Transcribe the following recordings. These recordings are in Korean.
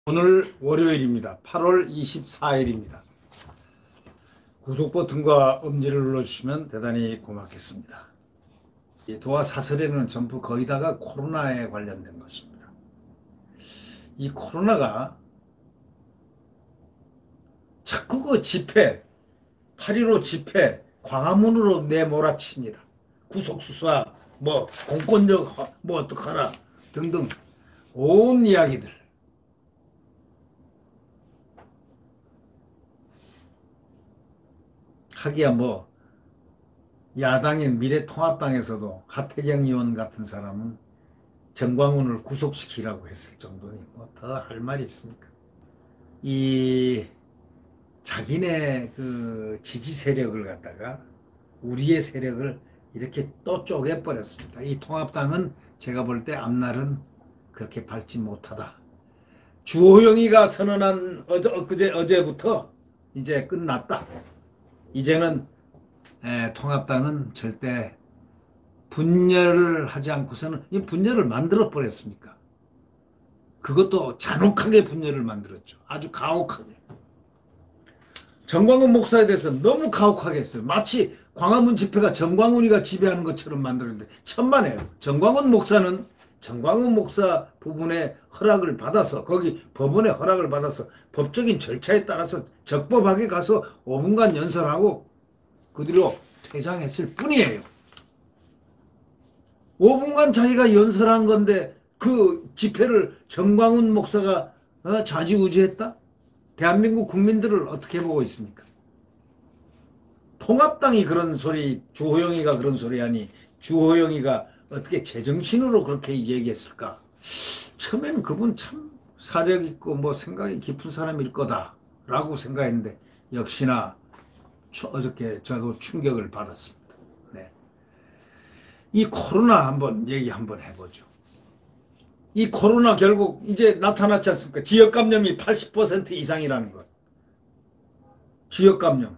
오늘 월요일입니다. 8월 24일입니다. 구독 버튼과 엄지를 눌러주시면 대단히 고맙겠습니다. 이 도화 사설에는 전부 거의 다가 코로나에 관련된 것입니다. 이 코로나가 자꾸 그 집회, 8.15 집회, 광화문으로 내몰아칩니다. 구속수사, 공권력, 어떡하라 등등 온 이야기들. 하기야 야당인 미래통합당에서도 하태경 의원 같은 사람은 정광훈을 구속시키라고 했을 정도니 더 할 말이 있습니까? 이 자기네 그 지지 세력을 갖다가 우리의 세력을 이렇게 또 쪼개버렸습니다. 이 통합당은 제가 볼 때 앞날은 그렇게 밝지 못하다. 주호영이가 선언한 어제부터 이제 끝났다. 이제는 통합당은 절대 분열을 하지 않고서는 이 분열을 만들어 버렸으니까. 그것도 잔혹하게 분열을 만들었죠. 아주 가혹하게. 정광훈 목사에 대해서 너무 가혹하게 했어요. 마치 광화문 집회가 정광훈이가 지배하는 것처럼 만들었는데 천만에요. 정광훈 목사 부분의 허락을 받아서 거기 법원의 허락을 받아서 법적인 절차에 따라서 적법하게 가서 5분간 연설하고 그 뒤로 퇴장했을 뿐이에요. 5분간 자기가 연설한 건데 그 집회를 정광훈 목사가 좌지우지했다? 대한민국 국민들을 어떻게 보고 있습니까? 통합당이 그런 소리, 주호영이가 그런 소리 하니 주호영이가 어떻게 제정신으로 그렇게 얘기했을까? 처음에는 그분 참 사력 있고 생각이 깊은 사람일 거다라고 생각했는데 역시나 어저께 저도 충격을 받았습니다. 네. 이 코로나 얘기 한번 해보죠. 이 코로나 결국 이제 나타났지 않습니까? 지역 감염이 80% 이상이라는 것. 지역 감염.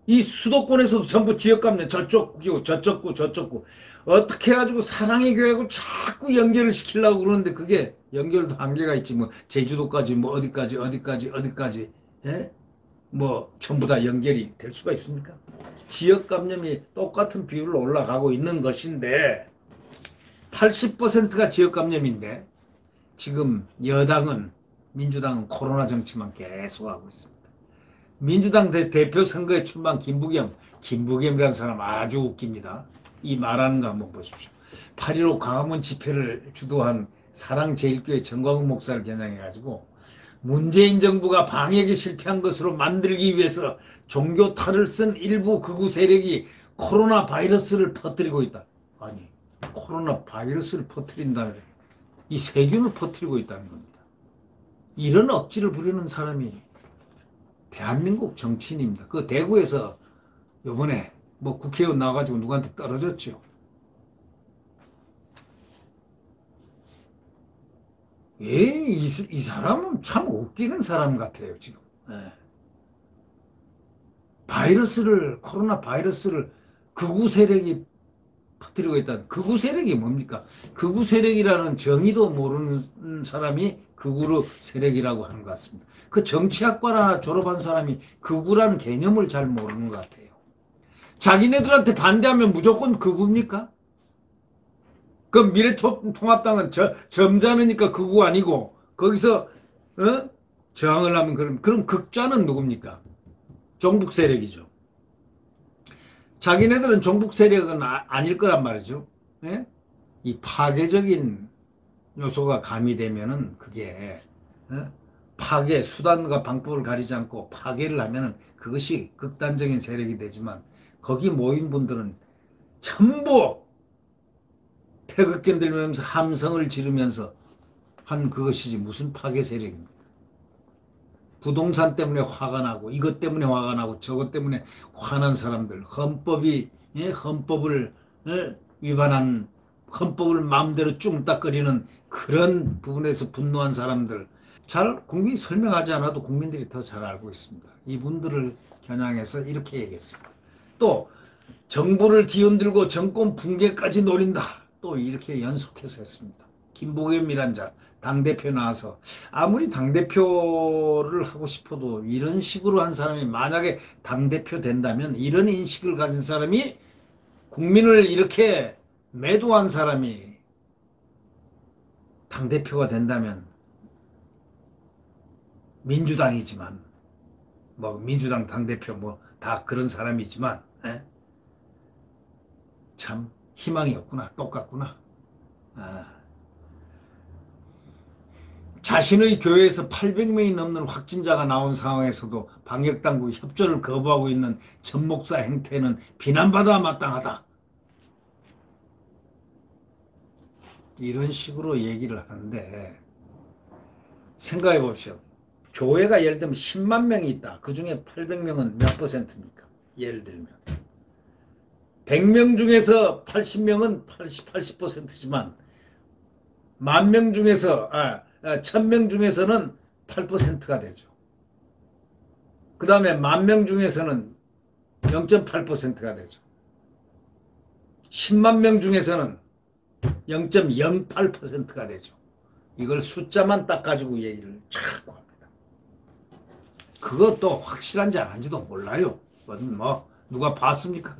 이 수도권에서도 전부 지역 감염, 저쪽 구. 어떻게 해가지고 사랑의 교회하고 자꾸 연결을 시키려고 그러는데 그게 연결도 한계가 있지. 제주도까지, 어디까지, 예? 전부 다 연결이 될 수가 있습니까? 지역 감염이 똑같은 비율로 올라가고 있는 것인데, 80%가 지역 감염인데, 지금 민주당은 코로나 정치만 계속하고 있습니다. 민주당 대표 선거에 출마한 김부겸이라는 사람 아주 웃깁니다. 이 말하는 거 한번 보십시오. 8.15 광화문 집회를 주도한 사랑제일교회 정광훈 목사를 겨냥해가지고 문재인 정부가 방역에 실패한 것으로 만들기 위해서 종교탈을 쓴 일부 극우 세력이 코로나 바이러스를 퍼뜨리고 있다. 아니, 코로나 바이러스를 퍼뜨린다는 이 세균을 퍼뜨리고 있다는 겁니다. 이런 억지를 부리는 사람이 대한민국 정치인입니다. 그 대구에서 요번에 국회의원 나와가지고 누구한테 떨어졌죠. 이 사람은 참 웃기는 사람 같아요, 지금. 네. 코로나 바이러스를 극우 세력이 퍼뜨리고 있다. 극우 세력이 뭡니까? 극우 세력이라는 정의도 모르는 사람이 극우 세력이라고 하는 것 같습니다. 그 정치학과나 졸업한 사람이 극우라는 개념을 잘 모르는 것 같아요. 자기네들한테 반대하면 무조건 극우입니까? 그 미래통합당은 점잖으니까 극우 아니고 거기서 저항을 하면 그럼 극좌는 누굽니까? 종북 세력이죠. 자기네들은 종북 세력은 아닐 거란 말이죠. 예? 이 파괴적인 요소가 가미되면은 그게 파괴 수단과 방법을 가리지 않고 파괴를 하면은 그것이 극단적인 세력이 되지만 거기 모인 분들은 전부 태극기 들면서 함성을 지르면서 한 그것이지 무슨 파괴 세력입니까? 부동산 때문에 화가 나고 이것 때문에 화가 나고 저것 때문에 화난 사람들, 헌법을 위반한 헌법을 마음대로 쭝딱거리는 그런 부분에서 분노한 사람들 국민이 설명하지 않아도 국민들이 더 잘 알고 있습니다. 이분들을 겨냥해서 이렇게 얘기했습니다. 또 정부를 뒤흔들고 정권 붕괴까지 노린다. 또 이렇게 연속해서 했습니다. 김부겸이란 자, 당대표 나와서 아무리 당대표를 하고 싶어도 이런 식으로 한 사람이 만약에 당대표 된다면 이런 인식을 가진 사람이 국민을 이렇게 매도한 사람이 당대표가 된다면 민주당이지만 뭐 민주당 당대표 뭐 다 그런 사람이지만 참 희망이 없구나. 똑같구나. 자신의 교회에서 800명이 넘는 확진자가 나온 상황에서도 방역당국이 협조를 거부하고 있는 전 목사 행태는 비난받아 마땅하다. 이런 식으로 얘기를 하는데 생각해 보십시오. 교회가 예를 들면 10만 명이 있다. 그 중에 800명은 몇 %입니까? 예를 들면 100명 중에서 80명은 80%지만 10,000명 중에서 1000명 중에서는 8%가 되죠. 그 다음에 10,000명 중에서는 0.8%가 되죠. 10만 명 중에서는 0.08%가 되죠. 이걸 숫자만 딱 가지고 얘기를 자꾸 합니다. 그것도 확실한지 안 한지도 몰라요. 뭐 누가 봤습니까?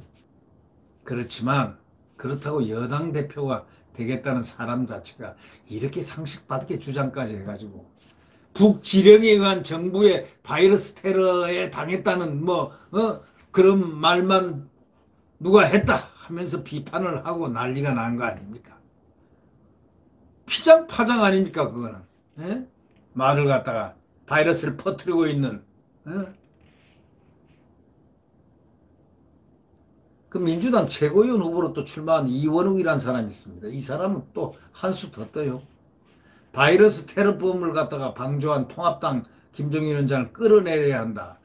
그렇지만 그렇다고 여당 대표가 되겠다는 사람 자체가 이렇게 상식받게 주장까지 해가지고 북지령에 의한 정부의 바이러스 테러에 당했다는 그런 말만 누가 했다 하면서 비판을 하고 난리가 난 거 아닙니까? 피장파장 아닙니까 그거는? 말을 갖다가 바이러스를 퍼뜨리고 있는 그 민주당 최고위원 후보로 또 출마한 이원욱이라는 사람이 있습니다. 이 사람은 또 한 수 더 떠요. 바이러스 테러범을 갖다가 방조한 통합당 김종인 위원장을 끌어내려야 한다.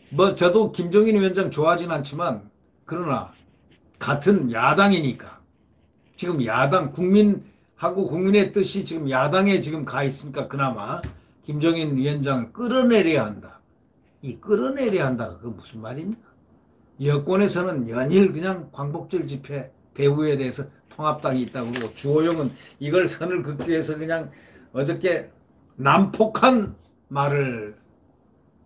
뭐 저도 김종인 위원장 좋아하진 않지만 그러나 같은 야당이니까 지금 야당 국민하고 국민의 뜻이 지금 야당에 지금 가 있으니까 그나마 김종인 위원장을 끌어내려야 한다. 이 끌어내려야 한다. 그거 무슨 말입니까? 여권에서는 연일 그냥 광복절 집회 배후에 대해서 통합당이 있다고 그러고 주호영은 이걸 선을 긋기 위해서 그냥 어저께 난폭한 말을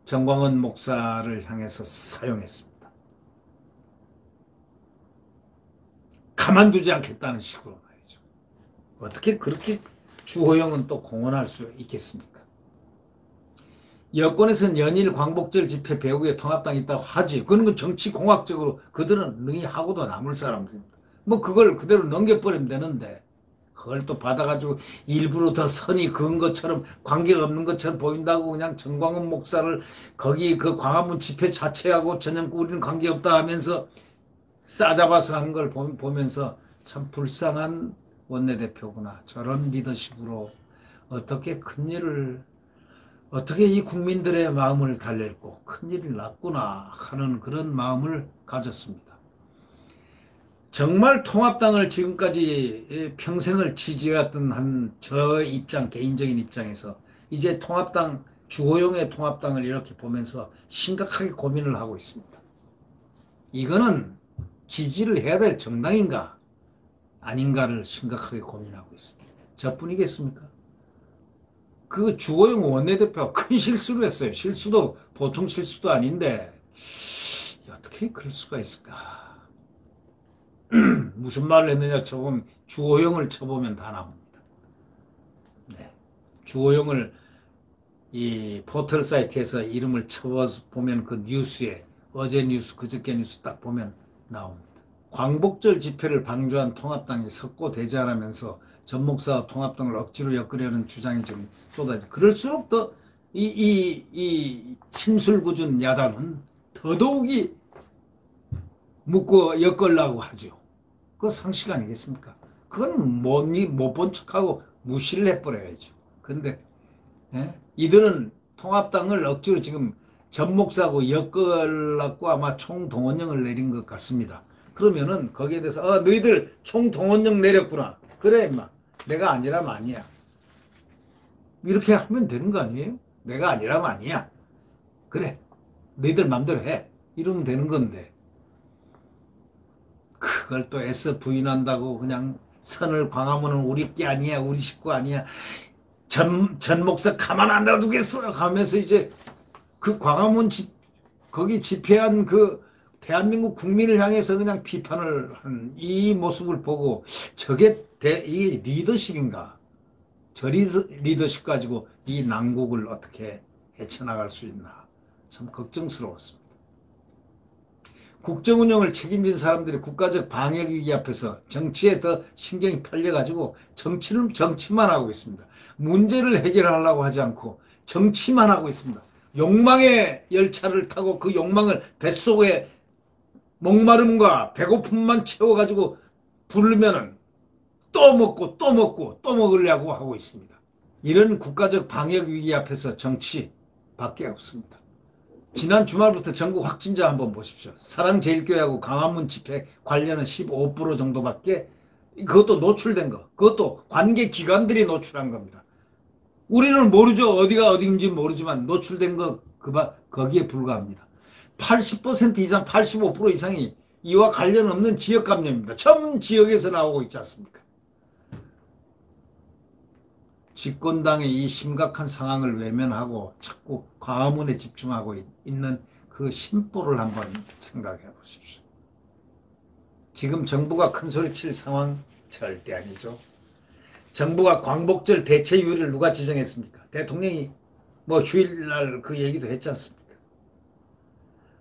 정광훈 목사를 향해서 사용했습니다. 가만두지 않겠다는 식으로 말이죠. 어떻게 그렇게 주호영은 또 공언할 수 있겠습니까? 여권에서는 연일 광복절 집회 배후에 통합당이 있다고 하지. 그건 정치공학적으로 그들은 능히 하고도 남을 사람들입니다. 뭐 그걸 그대로 넘겨버리면 되는데 그걸 또 받아가지고 일부러 더 선이 그은 것처럼 관계가 없는 것처럼 보인다고 그냥 정광훈 목사를 거기 그 광화문 집회 자체하고 전혀 우리는 관계없다 하면서 싸잡아서 하는 걸 보면서 참 불쌍한 원내대표구나. 저런 리더십으로 어떻게 큰일을 어떻게 이 국민들의 마음을 달랠고 큰일이 났구나 하는 그런 마음을 가졌습니다. 정말 통합당을 지금까지 평생을 지지해왔던 한 저 입장, 개인적인 입장에서 이제 통합당, 주호영의 통합당을 이렇게 보면서 심각하게 고민을 하고 있습니다. 이거는 지지를 해야 될 정당인가 아닌가를 심각하게 고민하고 있습니다. 저뿐이겠습니까? 그 주호영 원내대표가 큰 실수를 했어요. 실수도 보통 실수도 아닌데 어떻게 그럴 수가 있을까? 무슨 말을 했느냐 쳐보면 주호영을 쳐보면 다 나옵니다. 네. 주호영을 이 포털 사이트에서 이름을 쳐보면 그 뉴스에 어제 뉴스 그저께 뉴스 딱 보면 나옵니다. 광복절 집회를 방조한 통합당이 석고대죄하면서 전 목사와 통합당을 억지로 엮으려는 주장이 좀 쏟아져. 그럴수록 더 이 침술궂은 야당은 더더욱이 묶어 엮으려고 하죠. 그거 상식 아니겠습니까? 그건 못 본 척하고 무시를 해버려야죠. 근데 이들은 통합당을 억지로 지금 전 목사하고 엮으려고 아마 총동원령을 내린 것 같습니다. 그러면은 거기에 대해서 너희들 총동원령 내렸구나. 그래 임마. 내가 아니라면 아니야. 이렇게 하면 되는 거 아니에요? 내가 아니라면 아니야. 그래. 너희들 맘대로 해. 이러면 되는 건데 그걸 또 애써 부인한다고 그냥 선을 광화문은 우리 게 아니야, 우리 식구 아니야, 전 목사 가만 안 놔두겠어 하면서 이제 그 광화문 거기 집회한 그 대한민국 국민을 향해서 그냥 비판을 한 이 모습을 보고 저게 이게 리더십인가? 저 리더십 가지고 이 난국을 어떻게 헤쳐나갈 수 있나? 참 걱정스러웠습니다. 국정 운영을 책임진 사람들이 국가적 방역 위기 앞에서 정치에 더 신경이 팔려가지고 정치만 하고 있습니다. 문제를 해결하려고 하지 않고 정치만 하고 있습니다. 욕망의 열차를 타고 그 욕망을 뱃속에 목마름과 배고픔만 채워가지고 부르면은 또 먹고 또 먹고 또 먹으려고 하고 있습니다. 이런 국가적 방역 위기 앞에서 정치밖에 없습니다. 지난 주말부터 전국 확진자 한번 보십시오. 사랑제일교회하고 광화문 집회 관련은 15% 정도밖에, 그것도 노출된 거, 그것도 관계기관들이 노출한 겁니다. 우리는 모르죠. 어디가 어딘지 모르지만 노출된 거 거기에 불과합니다. 80% 이상, 85% 이상이 이와 관련 없는 지역 감염입니다. 전 지역에서 나오고 있지 않습니까? 집권당의 이 심각한 상황을 외면하고 자꾸 광화문에 집중하고 있는 그 심보를 한번 생각해 보십시오. 지금 정부가 큰 소리 칠 상황 절대 아니죠. 정부가 광복절 대체휴일을 누가 지정했습니까? 대통령이 뭐 휴일날 그 얘기도 했지 않습니까?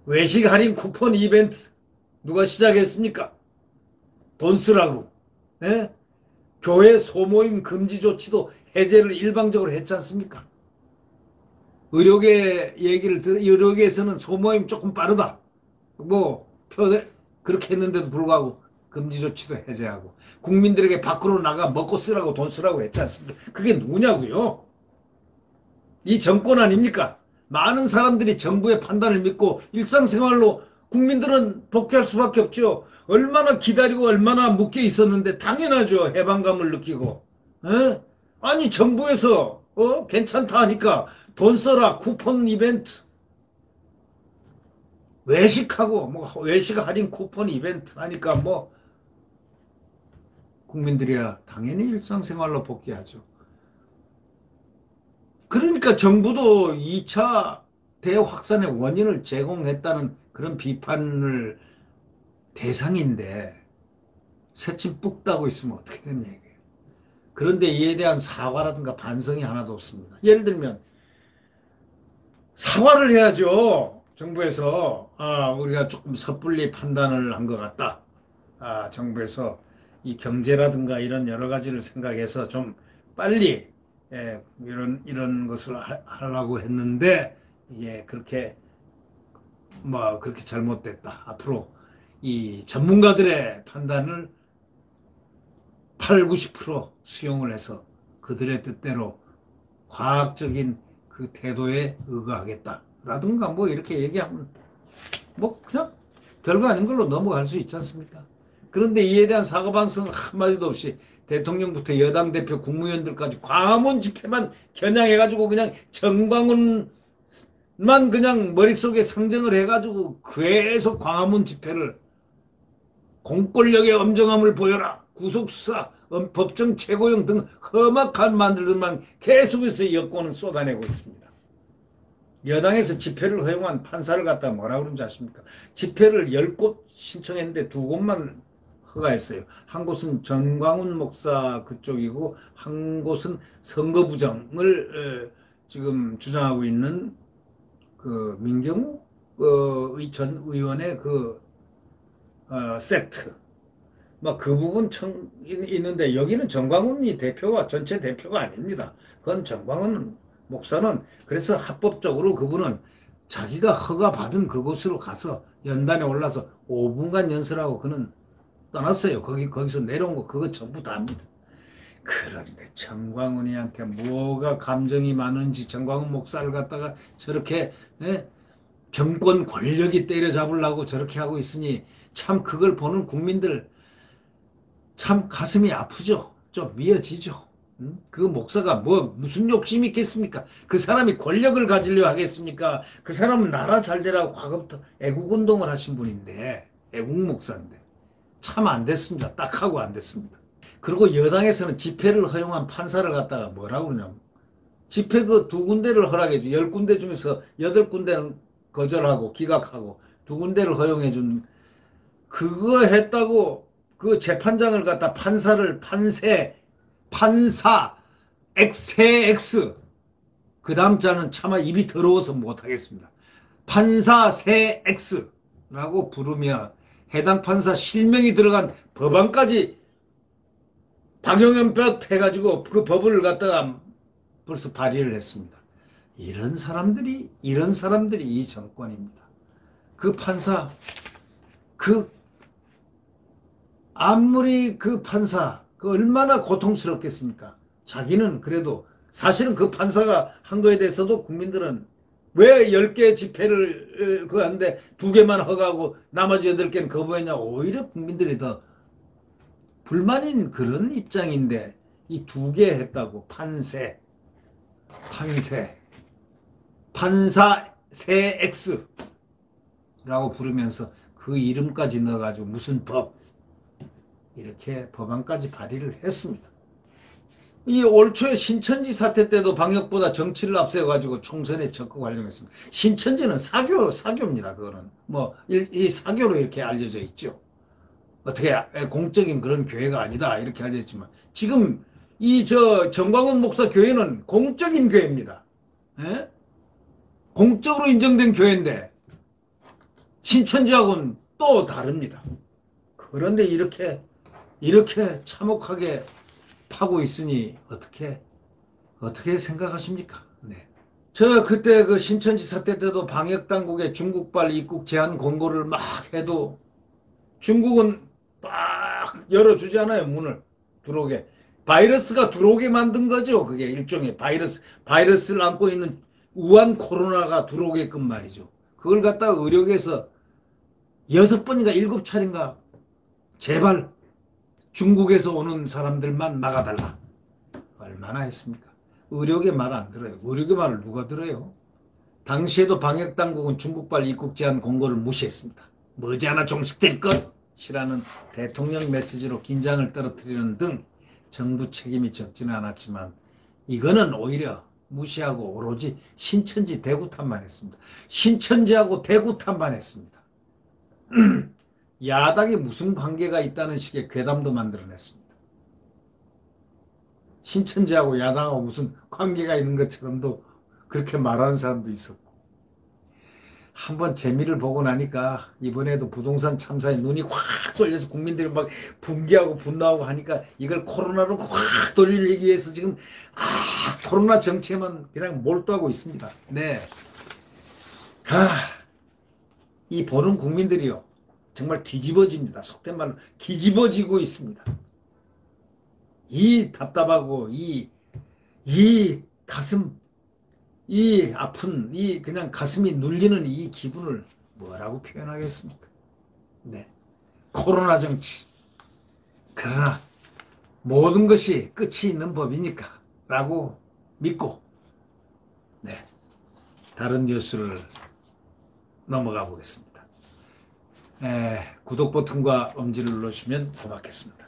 외식 할인 쿠폰 이벤트 누가 시작했습니까? 돈 쓰라고. 예? 교회 소모임 금지 조치도 해제를 일방적으로 했지 않습니까? 의료계에서는 소모임 조금 빠르다. 그렇게 했는데도 불구하고 금지 조치도 해제하고 국민들에게 밖으로 나가 먹고 쓰라고 돈 쓰라고 했지 않습니까? 그게 누구냐고요? 이 정권 아닙니까? 많은 사람들이 정부의 판단을 믿고 일상생활로 국민들은 복귀할 수밖에 없죠. 얼마나 기다리고 얼마나 묶여 있었는데 당연하죠. 해방감을 느끼고. 에? 아니 정부에서 괜찮다 하니까 돈 써라 쿠폰 이벤트 외식하고 외식 할인 쿠폰 이벤트 하니까 국민들이야 당연히 일상생활로 복귀하죠. 그러니까 정부도 2차 대확산의 원인을 제공했다는 그런 비판을 대상인데 새침 뿍 따고 있으면 어떻게 되는 얘기예요. 그런데 이에 대한 사과라든가 반성이 하나도 없습니다. 예를 들면 사과를 해야죠. 정부에서 우리가 조금 섣불리 판단을 한 것 같다. 정부에서 이 경제라든가 이런 여러 가지를 생각해서 좀 빨리 이런 것을 하려고 했는데 이게 그렇게 그렇게 잘못됐다. 앞으로 이 전문가들의 판단을 8, 90% 수용을 해서 그들의 뜻대로 과학적인 그 태도에 의거하겠다라든가 이렇게 얘기하면 그냥 별거 아닌 걸로 넘어갈 수 있지 않습니까? 그런데 이에 대한 사과 반성 한마디도 없이 대통령부터 여당 대표 국무위원들까지 광화문 집회만 겨냥해가지고 그냥 정광훈만 그냥 머릿속에 상정을 해가지고 계속 광화문 집회를 공권력의 엄정함을 보여라. 구속수사, 법정 최고형 등 험악한 말들만 계속해서 여권은 쏟아내고 있습니다. 여당에서 집회를 허용한 판사를 갖다가 뭐라 그런지 아십니까? 집회를 10곳 신청했는데 2곳만 허가했어요. 한 곳은 전광훈 목사 그쪽이고 한 곳은 선거부정을 지금 주장하고 있는 그 민경우 전 의원의 섹트. 그 부분 있는데 여기는 전광훈이 대표가 전체 대표가 아닙니다. 그건 전광훈 목사는 그래서 합법적으로 그분은 자기가 허가받은 그곳으로 가서 연단에 올라서 5분간 연설하고 그는 떠났어요. 거기서 내려온 거 그거 전부 다 합니다. 그런데 전광훈이한테 뭐가 감정이 많은지 전광훈 목사를 갖다가 저렇게 정권 권력이 때려잡으려고 저렇게 하고 있으니 참 그걸 보는 국민들 참 가슴이 아프죠. 좀 미어지죠. 그 목사가 무슨 욕심이 있겠습니까? 그 사람이 권력을 가지려 하겠습니까? 그 사람은 나라 잘 되라고 과거부터 애국운동을 하신 분인데 애국 목사인데 참 안 됐습니다. 딱하고 안 됐습니다. 그리고 여당에서는 집회를 허용한 판사를 갖다가 뭐라고 그러냐면 집회 그 두 군데를 허락해 주, 10군데 중에서 8군데는 거절하고 기각하고 두 군데를 허용해 준 그거 했다고 그 재판장을 갖다 판사 엑세 엑스 그 다음 자는 차마 입이 더러워서 못하겠습니다. 판사 세 엑스라고 부르며 해당 판사 실명이 들어간 법안까지 박용현 해가지고 그 법을 갖다가 벌써 발의를 했습니다. 이런 사람들이 이 정권입니다. 그 판사 아무리 그 판사 얼마나 고통스럽겠습니까? 자기는 그래도 사실은 그 판사가 한 거에 대해서도 국민들은 왜 10개 집회를 그거 하는데 2개만 허가하고 나머지 8개는 거부했냐. 오히려 국민들이 더 불만인 그런 입장인데 이 2개 했다고 판사 세 X라고 부르면서 그 이름까지 넣어가지고 무슨 법 이렇게 법안까지 발의를 했습니다. 이 올 초에 신천지 사태 때도 방역보다 정치를 앞세워가지고 총선에 적극 활용했습니다. 신천지는 사교입니다. 그거는 이 사교로 이렇게 알려져 있죠. 어떻게 공적인 그런 교회가 아니다 이렇게 알려졌지만 지금 정광훈 목사 교회는 공적인 교회입니다. 에? 공적으로 인정된 교회인데 신천지하고는 또 다릅니다. 그런데 이렇게 참혹하게 파고 있으니 어떻게 생각하십니까? 네. 저 그때 그 신천지 사태 때도 방역 당국에 중국발 입국 제한 권고를 막 해도 중국은 딱 열어주잖아요. 문을 들어오게. 바이러스가 들어오게 만든 거죠. 그게 일종의 바이러스를 안고 있는 우한 코로나가 들어오게끔 말이죠. 그걸 갖다가 의료계에서 6번인가 7차례인가 제발 중국에서 오는 사람들만 막아달라. 얼마나 했습니까? 의료계 말 안 들어요. 의료계 말을 누가 들어요? 당시에도 방역당국은 중국발 입국 제한 공고를 무시했습니다. 머지않아 종식될 것이라는 대통령 메시지로 긴장을 떨어뜨리는 등 정부 책임이 적지는 않았지만 이거는 오히려 무시하고 오로지 신천지 대구 탓만 했습니다. 신천지하고 대구 탓만 했습니다. 야당이 무슨 관계가 있다는 식의 괴담도 만들어냈습니다. 신천지하고 야당하고 무슨 관계가 있는 것처럼도 그렇게 말하는 사람도 있었고 한번 재미를 보고 나니까 이번에도 부동산 참사에 눈이 확 쏠려서 국민들이 막 분개하고 분노하고 하니까 이걸 코로나로 확 돌리기 위해서 지금 코로나 정치에만 그냥 몰두하고 있습니다. 네. 이 보는 국민들이요 정말 뒤집어집니다. 속된 말로 뒤집어지고 있습니다. 이 답답하고 이 가슴 아픈 그냥 가슴이 눌리는 이 기분을 뭐라고 표현하겠습니까? 네. 코로나 정치. 그러나 모든 것이 끝이 있는 법이니까 라고 믿고 네. 다른 뉴스를 넘어가 보겠습니다. 구독 버튼과 엄지를 눌러주시면 고맙겠습니다.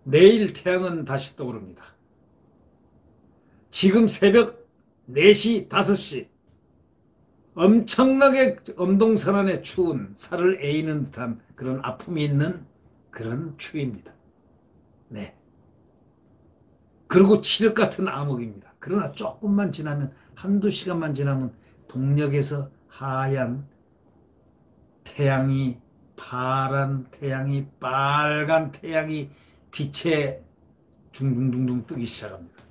내일 태양은 다시 떠오릅니다. 지금 새벽 4시, 5시 엄청나게 엄동설안의 추운 살을 에이는 듯한 그런 아픔이 있는 그런 추위입니다. 네. 그리고 칠흑 같은 암흑입니다. 그러나 조금만 지나면 한두 시간만 지나면 동력에서 하얀 태양이 파란 태양이 빨간 태양이 빛에 둥둥둥둥 뜨기 시작합니다.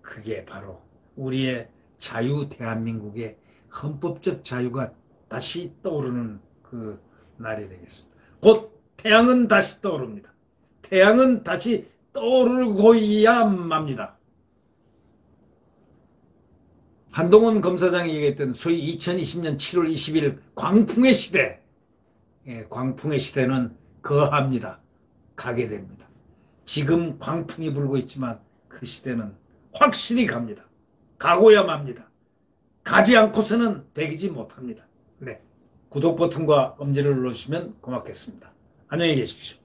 그게 바로 우리의 자유 대한민국의 헌법적 자유가 다시 떠오르는 그 날이 되겠습니다. 곧 태양은 다시 떠오릅니다. 태양은 다시 떠오르고야 맙니다. 한동훈 검사장이 얘기했던 소위 2020년 7월 20일 광풍의 시대, 광풍의 시대는 거합니다. 가게 됩니다. 지금 광풍이 불고 있지만 그 시대는 확실히 갑니다. 가고야 맙니다. 가지 않고서는 되지 못합니다. 네. 구독 버튼과 엄지를 눌러주시면 고맙겠습니다. 안녕히 계십시오.